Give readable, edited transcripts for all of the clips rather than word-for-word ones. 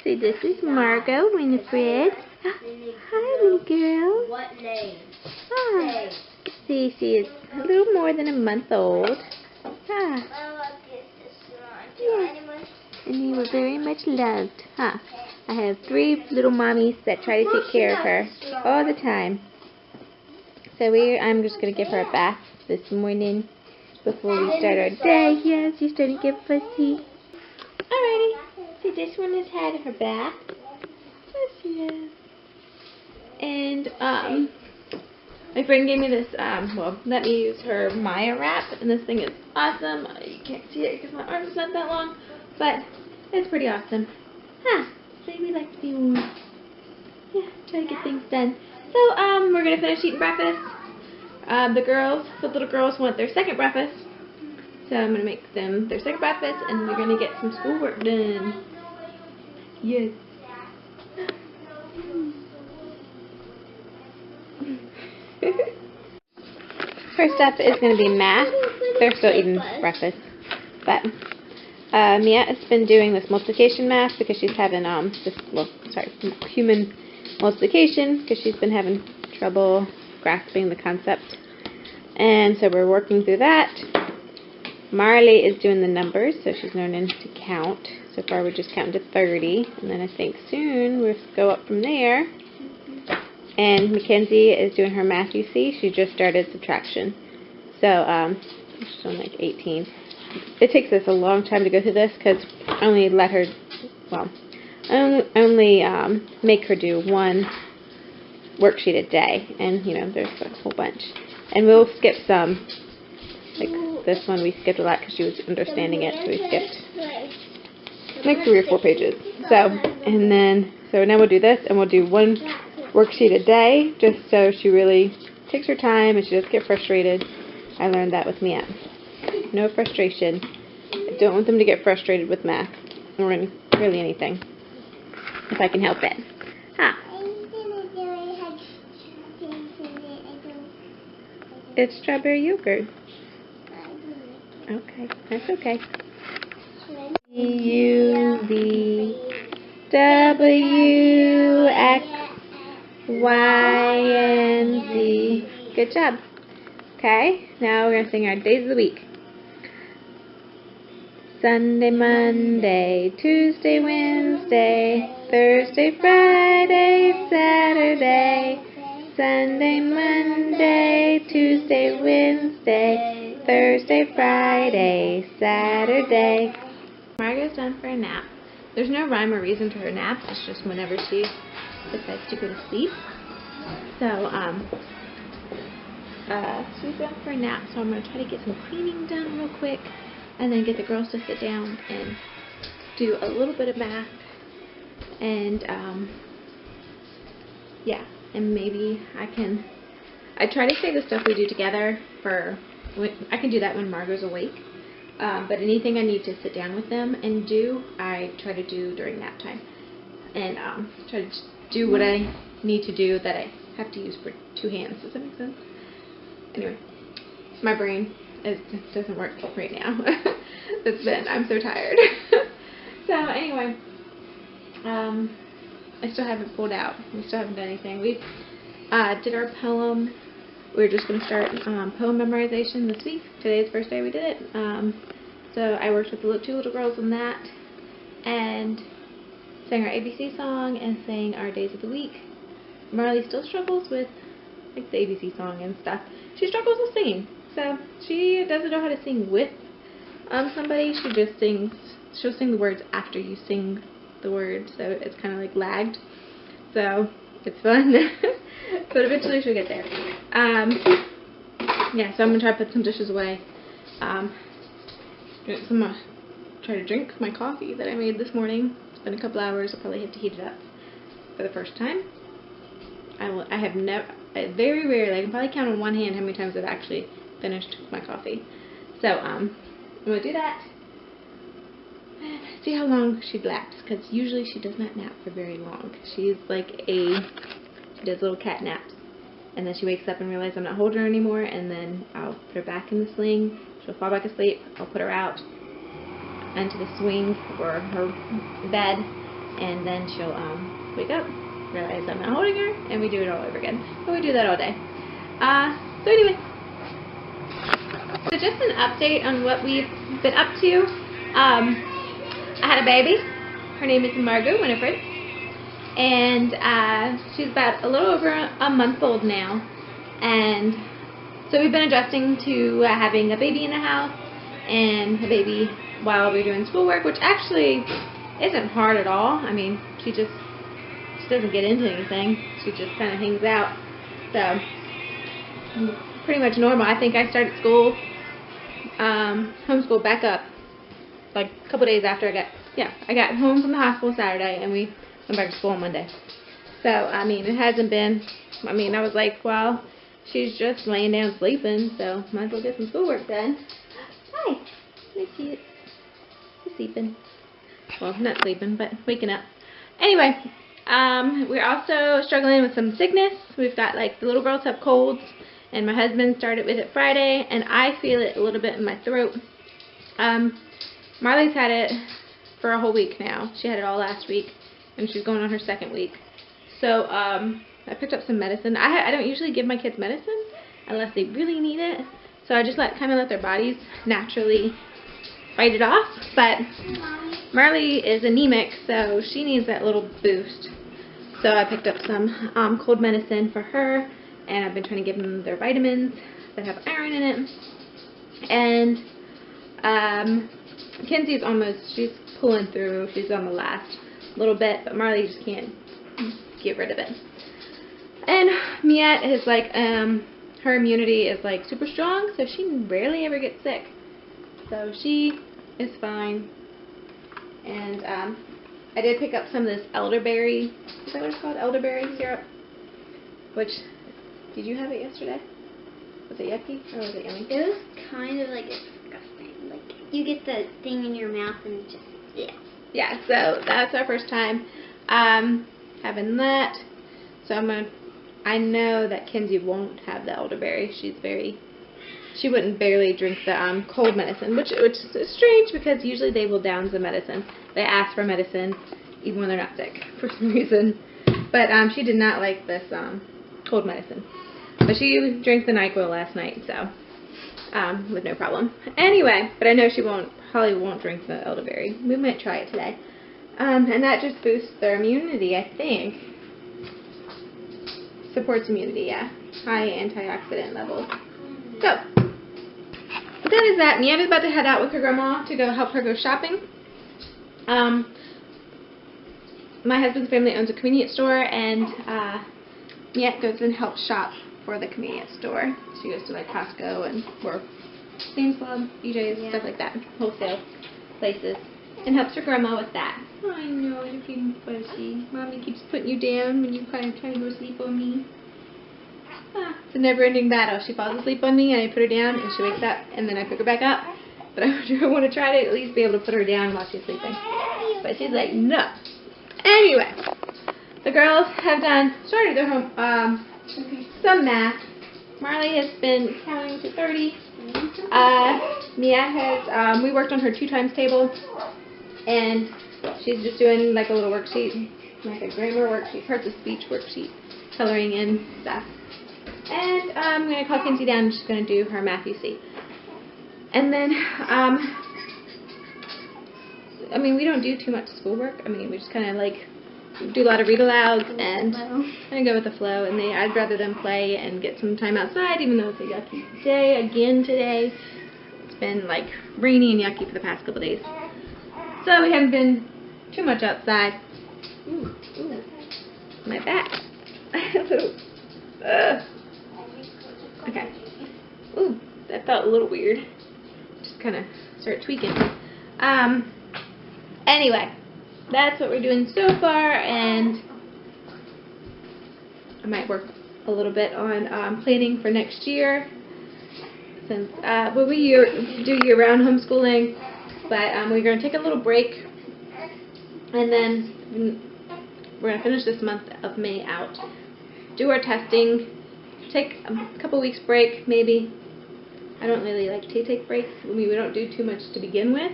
So this is Margot, Winifred. Hi, little girl. What name? Ah. See, she is a little more than a month old. Ah. Yes. And you were very much loved, huh? I have 3 little mommies that try to take care of her all the time. So I'm just going to give her a bath this morning before we start our day. Yes, she's starting to get fussy. Alrighty. See, this one has had her bath. Yes, she is. And, my friend gave me this, well, let me use her Maya wrap, and this thing is awesome. You can't see it because my arm's not that long, but it's pretty awesome. Huh, baby likes to be warm. Yeah, try to get things done. So, we're going to finish eating breakfast. The little girls want their second breakfast, so I'm going to make them their second breakfast, and we're going to get some schoolwork done. Yes. First up is going to be math. They're still eating breakfast, but Mia has been doing this multiplication math because she's having human multiplication because she's been having trouble grasping the concept, and so we're working through that. Marley is doing the numbers, so she's learning to count. So far we're just counting to 30, and then I think soon we'll go up from there. And Mackenzie is doing her math, you see. She just started subtraction. So, she's on like 18. It takes us a long time to go through this because I only let her, well, only make her do one worksheet a day. And, you know, there's a whole bunch. And we'll skip some. Like this one we skipped a lot because she was understanding it. So we skipped like 3 or 4 pages. So now we'll do this, and we'll do one worksheet a day, just so she really takes her time and she doesn't get frustrated. I learned that with Mia. No frustration. I don't want them to get frustrated with math or really anything, if I can help it. Huh. It's strawberry yogurt. Okay, that's okay. U-V-W-X Y and Z. Good job. Okay, now we're going to sing our days of the week. Sunday, Monday, Tuesday, Wednesday, Thursday, Friday, Saturday, Sunday, Monday, Tuesday, Wednesday, Thursday, Friday, Saturday. Margot's done for a nap. There's no rhyme or reason to her naps. It's just whenever she decides to go to sleep. So, she's done for a nap, so I'm going to try to get some cleaning done real quick, and then get the girls to sit down and do a little bit of math, and, yeah, and maybe I try to say the stuff we do together I can do that when Margot's awake, but anything I need to sit down with them and do, I try to do during nap time, and, try to do what I need to do that I have to use for 2 hands. Does that make sense? Anyway, my brain doesn't work right now. I'm so tired. So anyway, I still haven't pulled out. We still haven't done anything. We did our poem. We're just going to start poem memorization this week. Today's the first day we did it. So I worked with the 2 little girls on that, and sang our ABC song and sang our days of the week. Marley still struggles with like the ABC song and stuff. She struggles with singing, so she doesn't know how to sing with somebody. She just sings. She'll sing the words after you sing the words, so it's kind of like lagged. So it's fun, but eventually she'll get there. Yeah, so I'm gonna try to put some dishes away. I'm gonna try to drink my coffee that I made this morning. It's been a couple hours. I'll probably have to heat it up for the first time. Very rarely, I can probably count on one hand how many times I've actually finished my coffee. So, I'm going to do that. And see how long she lasts, because usually she does not nap for very long. She's like she does little cat naps. And then she wakes up and realizes I'm not holding her anymore, and then I'll put her back in the sling. She'll fall back asleep. I'll put her out onto the swing or her bed, and then she'll wake up, realize I'm not holding her, and we do it all over again. But we do that all day. So anyway, so just an update on what we've been up to. I had a baby. Her name is Margot Winifred, and she's about a little over a month old now. And so we've been adjusting to having a baby in the house and a baby while we're doing schoolwork, which actually isn't hard at all. I mean, she doesn't get into anything. She just kind of hangs out. So pretty much normal. I think I started school, homeschool back up like a couple days after I got home from the hospital Saturday, and we went back to school on Monday. So, I mean, it hasn't been, I was like, well, she's just laying down sleeping, so might as well get some schoolwork done. Hi. Hi, cute. She's sleeping. Well, not sleeping, but waking up. Anyway, we're also struggling with some sickness. We've got, like, the little girls have colds, and my husband started with it Friday, and I feel it a little bit in my throat. Marley's had it for a whole week now. She had it all last week, and she's going on her second week. So, I picked up some medicine. I don't usually give my kids medicine unless they really need it. So I just kind of let their bodies naturally fight it off. But Marley is anemic, so she needs that little boost. So I picked up some cold medicine for her, and I've been trying to give them their vitamins that have iron in it. And Kinsey's she's pulling through. She's on the last little bit, but Marley just can't get rid of it. And Miette is like, her immunity is like super strong, so she rarely ever gets sick. So she is fine. And I did pick up some of this elderberry, is that what it's called? Elderberry syrup. Which, did you have it yesterday? Was it yucky or was it yummy? It was kind of like disgusting. Like, you get the thing in your mouth and it just, yeah. Yeah, so that's our first time having that. So I know that Kinsey won't have the elderberry. She wouldn't barely drink the cold medicine, which is strange because usually they will down the medicine. They ask for medicine even when they're not sick for some reason. But she did not like this cold medicine. But she drank the NyQuil last night, so with no problem. Anyway, but I know she probably won't drink the elderberry. We might try it today. And that just boosts their immunity, I think. Supports immunity, yeah. High antioxidant levels. So, that is that. Miette is about to head out with her grandma to go help her go shopping. My husband's family owns a convenience store, and Miette goes and helps shop for the convenience store. She goes to like Costco and or Sam's Club, BJ's, stuff like that, wholesale places, and helps her grandma with that. Oh, I know, you're feeling fuzzy. Mommy keeps putting you down when you're kind of trying to go to sleep on me. It's a never-ending battle. She falls asleep on me, and I put her down, and she wakes up, and then I pick her back up. But I want to try to at least be able to put her down while she's sleeping. But she's like, no. Anyway, the girls have started their home, some math. Marley has been counting to 30. Miette has, we worked on her 2 times table, and she's just doing like a little worksheet, like a grammar worksheet, parts of speech worksheet, coloring in stuff. And I'm going to call Kinsey down, and she's going to do her math UC. And then, I mean, we don't do too much schoolwork. I mean, we just kind of like do a lot of read alouds and kind of go with the flow. And I'd rather them play and get some time outside, even though it's a yucky day again today. It's been like rainy and yucky for the past couple days. So we haven't been too much outside. Ooh, my back. Okay. Ooh, that felt a little weird. Just kind of start tweaking. Anyway, that's what we're doing so far, and I might work a little bit on planning for next year, since we do year-round homeschooling, but we're going to take a little break, and then we're going to finish this month of May out, do our testing, take a couple weeks break, maybe. I don't really like to take breaks. We don't do too much to begin with.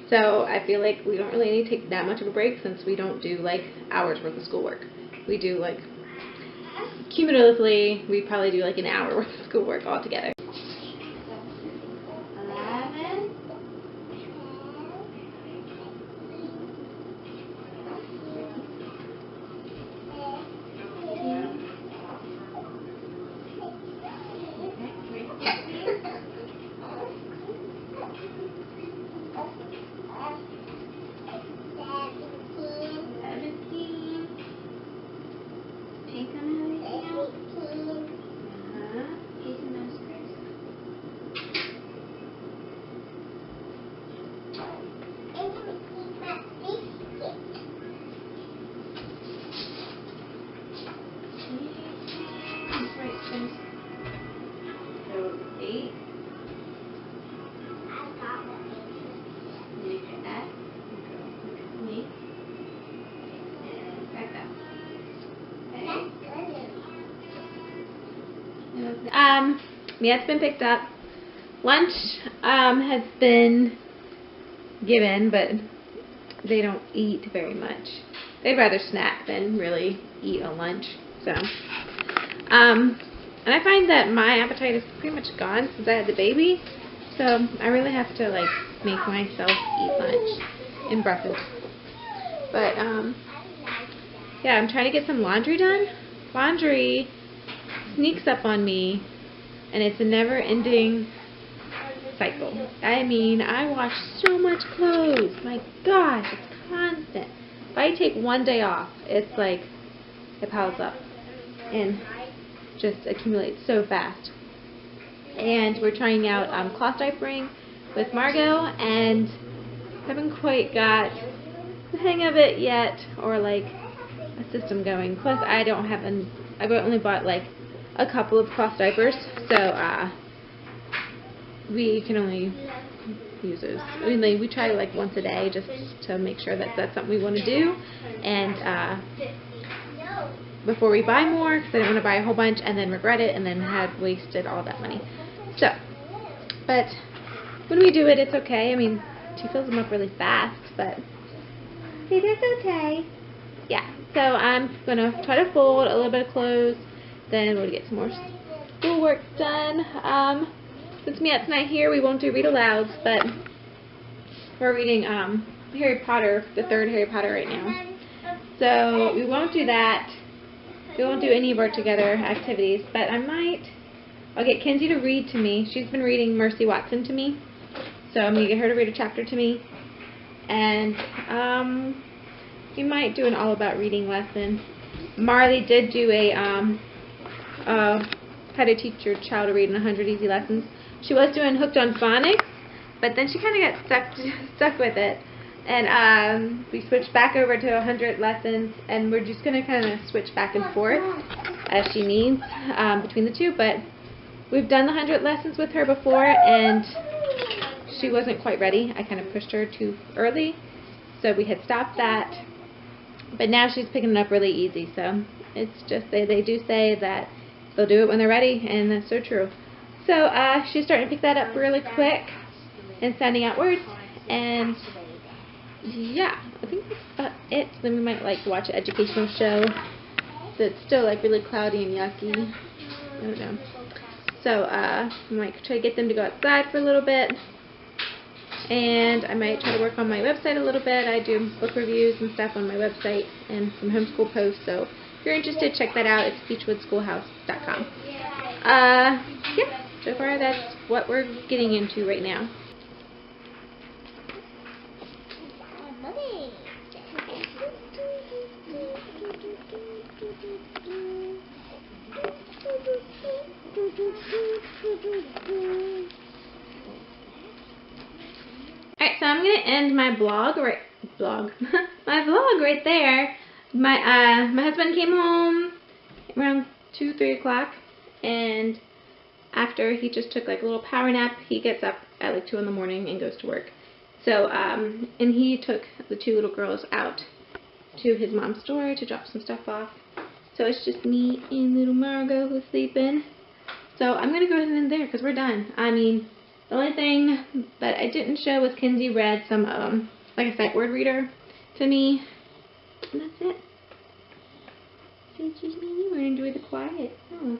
So I feel like we don't really need to take that much of a break since we don't do like hours worth of schoolwork. We do like, cumulatively, we probably do like an hour worth of schoolwork altogether. 11. 8. Yeah, it's been picked up. Lunch has been given, but they don't eat very much. They'd rather snack than really eat a lunch. So, and I find that my appetite is pretty much gone since I had the baby. So I really have to like make myself eat lunch and breakfast. But yeah, I'm trying to get some laundry done. Laundry sneaks up on me, and it's a never-ending cycle. I mean, I wash so much clothes. My gosh, it's constant. If I take one day off, it's like it piles up and just accumulates so fast. And we're trying out cloth diapering with Margot, and haven't quite got the hang of it yet, or like a system going. Plus, I've only bought like a couple of cloth diapers, so we can only use those. I mean, like, we try like once a day just to make sure that that's something we want to do, and before we buy more, because I don't want to buy a whole bunch and then regret it and then have wasted all that money. So, but when we do it, it's okay. I mean, she fills them up really fast, but it is okay. Yeah, so I'm going to try to fold a little bit of clothes, then we'll get some more schoolwork done. Since Miette's not here, we won't do read alouds, but we're reading Harry Potter, the 3rd Harry Potter right now. So we won't do that. We won't do any of our together activities, but I'll get Kenzie to read to me. She's been reading Mercy Watson to me, so I'm going to get her to read a chapter to me. And we might do an all about reading lesson. Marley did do a how to teach your child to read in 100 easy lessons. She was doing Hooked on Phonics, but then she kind of got stuck with it. And we switched back over to 100 lessons, and we're just going to kind of switch back and forth as she needs between the two. But we've done the 100 lessons with her before, and she wasn't quite ready. I kind of pushed her too early, so we had stopped that. But now she's picking it up really easy, so it's just they do say that they'll do it when they're ready, and that's so true. So she's starting to pick that up really quick and sending out words, and yeah, I think that's about it. Then we might like watch an educational show that's still like really cloudy and yucky. I don't know. So we might try to get them to go outside for a little bit, and I might try to work on my website a little bit. I do book reviews and stuff on my website and some homeschool posts, so if you're interested, check that out. It's beechwoodschoolhouse.com. Yeah, so far that's what we're getting into right now. Alright, so I'm going to end my my vlog right there. My husband came home around 2, 3 o'clock, and after he just took like a little power nap, he gets up at like 2 in the morning and goes to work. So, and he took the 2 little girls out to his mom's store to drop some stuff off. So it's just me and little Margot who's sleeping. So I'm going to go ahead and end there because we're done. I mean, The only thing that I didn't show was Kinsey read some, like a sight word reader to me. And that's it. See, she's me. You want to enjoy the quiet. Oh.